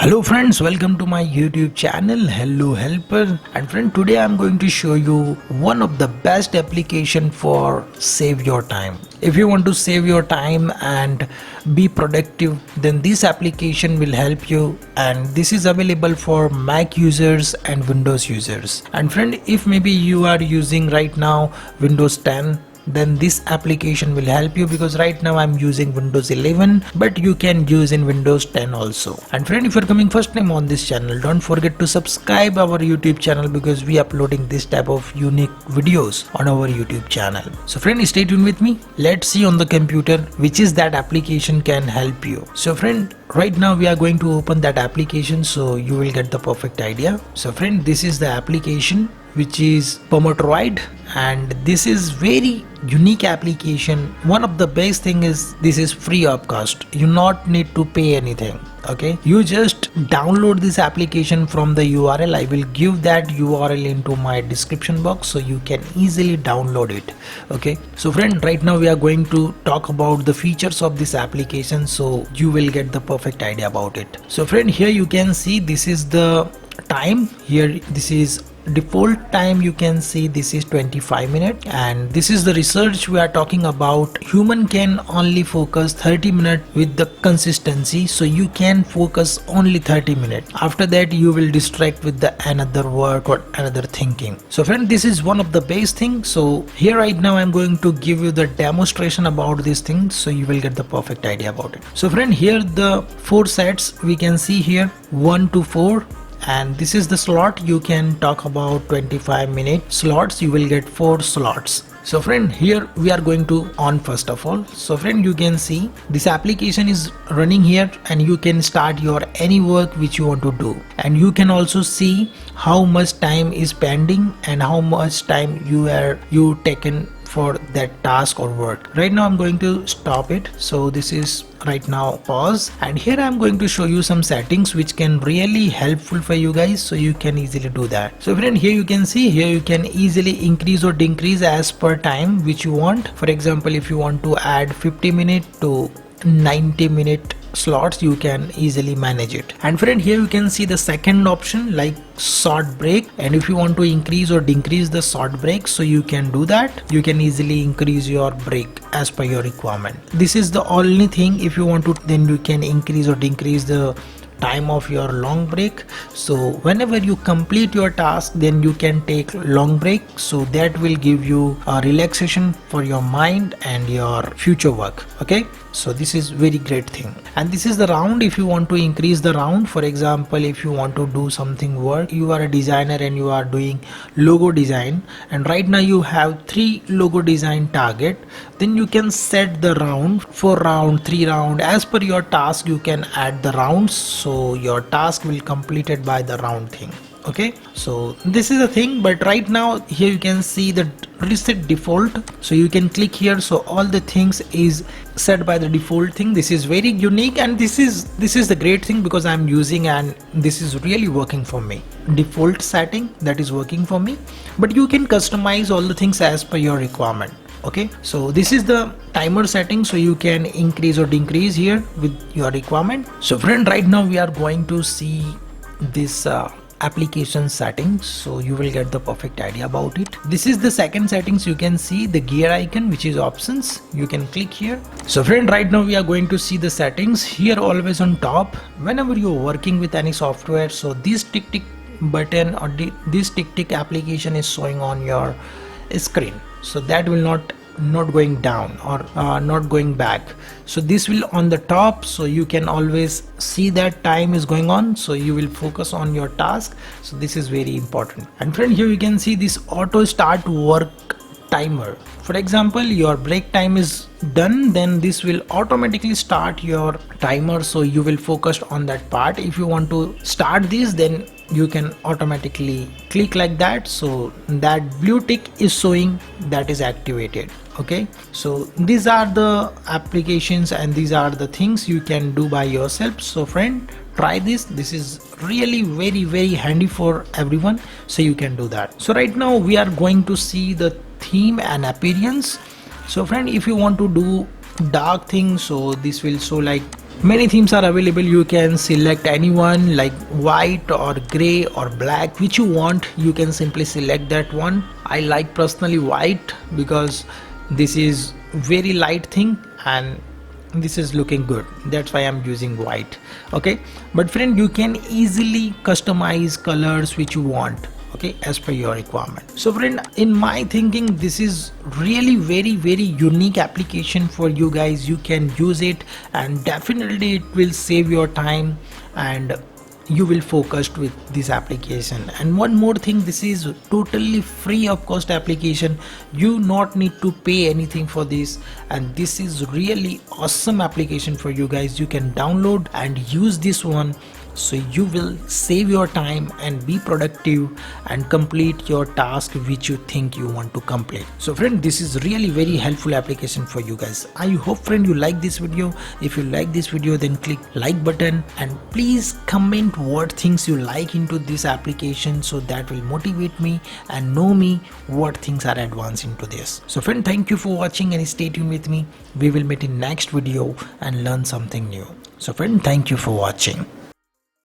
Hello friends, welcome to my YouTube channel Hello Helper. And friend, today I'm going to show you one of the best application for save your time. If you want to save your time and be productive, then this application will help you, and this is available for Mac users and Windows users. And friend, if maybe you are using right now Windows 10, then this application will help you, because right now I'm using Windows 11, but you can use in Windows 10 also. And friend, if you're coming first time on this channel, don't forget to subscribe our YouTube channel, because we uploading this type of unique videos on our YouTube channel. So friend, stay tuned with me. Let's see on the computer which is that application can help you. So friend, right now we are going to open that application so you will get the perfect idea. So friend, this is the application which is Pomodoroid, and this is very unique application. One of the best thing is this is free of cost. You not need to pay anything. Okay, you just download this application from the URL. I will give that URL into my description box so you can easily download it. Okay, so friend, right now we are going to talk about the features of this application so you will get the perfect idea about it. So friend, here you can see this is the time. Here this is default time. You can see this is 25 minutes, and this is the research we are talking about. Human can only focus 30 minutes with the consistency, so you can focus only 30 minutes. After that you will distract with the another work or another thinking. So friend, this is one of the best things. So here right now I'm going to give you the demonstration about this thing so you will get the perfect idea about it. So friend, here the 4 sets we can see here, 1 to 4, and this is the slot. You can talk about 25-minute slots. You will get 4 slots. So friend, here we are going to on first of all. So friend, you can see this application is running here, and you can start your any work which you want to do, and you can also see how much time is pending and how much time you taken for that task or work. Right now I'm going to stop it, so this is right now pause, and here I'm going to show you some settings which can really helpful for you guys, so you can easily do that. So friend, here you can see, here you can easily increase or decrease as per time which you want. For example, if you want to add 50-minute to 90-minute slots, you can easily manage it. And friend, here you can see the second option like short break, and if you want to increase or decrease the short break, so you can do that. You can easily increase your break as per your requirement. This is the only thing. If you want to, then you can increase or decrease the time of your long break. So whenever you complete your task, then you can take long break, so that will give you a relaxation for your mind and your future work. Okay, so this is very great thing. And this is the round. If you want to increase the round, for example, if you want to do something work, you are a designer and you are doing logo design, and right now you have 3 logo design target, then you can set the round, 4 round, 3 round, as per your task. You can add the rounds, so your task will completed by the round thing. Okay, so this is the thing. But right now here you can see the reset default, so you can click here, so all the things is set by the default thing. This is very unique, and this is the great thing, because I'm using, and this is really working for me. Default setting that is working for me, but you can customize all the things as per your requirement. Okay, so this is the timer setting, so you can increase or decrease here with your requirement. So friend, right now we are going to see this application settings, so you will get the perfect idea about it. This is the second settings. You can see the gear icon, which is options. You can click here. So friend, right now we are going to see the settings here. Always on top, whenever you're working with any software, so this tick tick button or this tick tick application is showing on your screen, so that will not going down or not going back. So this will on the top, so you can always see that time is going on, so you will focus on your task. So this is very important. And friend, here you can see this auto start work timer. For example, your break time is done, then this will automatically start your timer, so you will focus on that part. If you want to start this, then you can automatically click like that, so that blue tick is showing that is activated. Okay, so these are the applications and these are the things you can do by yourself. So friend, try this. This is really very handy for everyone, so you can do that. So right now we are going to see the theme and appearance. So friend, if you want to do dark things, so this will show like Many themes are available. You can select anyone like white or gray or black, which you want. You can simply select that one. I like personally white because this is very light thing and this is looking good. That's why I'm using white. Okay, but friend, you can easily customize colors which you want, okay, as per your requirement. So friend, in my thinking, this is really very unique application for you guys. You can use it and definitely it will save your time and you will focus with this application. And one more thing, this is totally free of cost application. You not need to pay anything for this, and this is really awesome application for you guys. You can download and use this one, so you will save your time and be productive and complete your task which you think you want to complete. So friend, this is really very helpful application for you guys. I hope friend you like this video. If you like this video, then click like button and please comment what things you like into this application, so that will motivate me and know me what things are advanced into this. So friend, thank you for watching and stay tuned with me. We will meet in next video and learn something new. So friend, thank you for watching.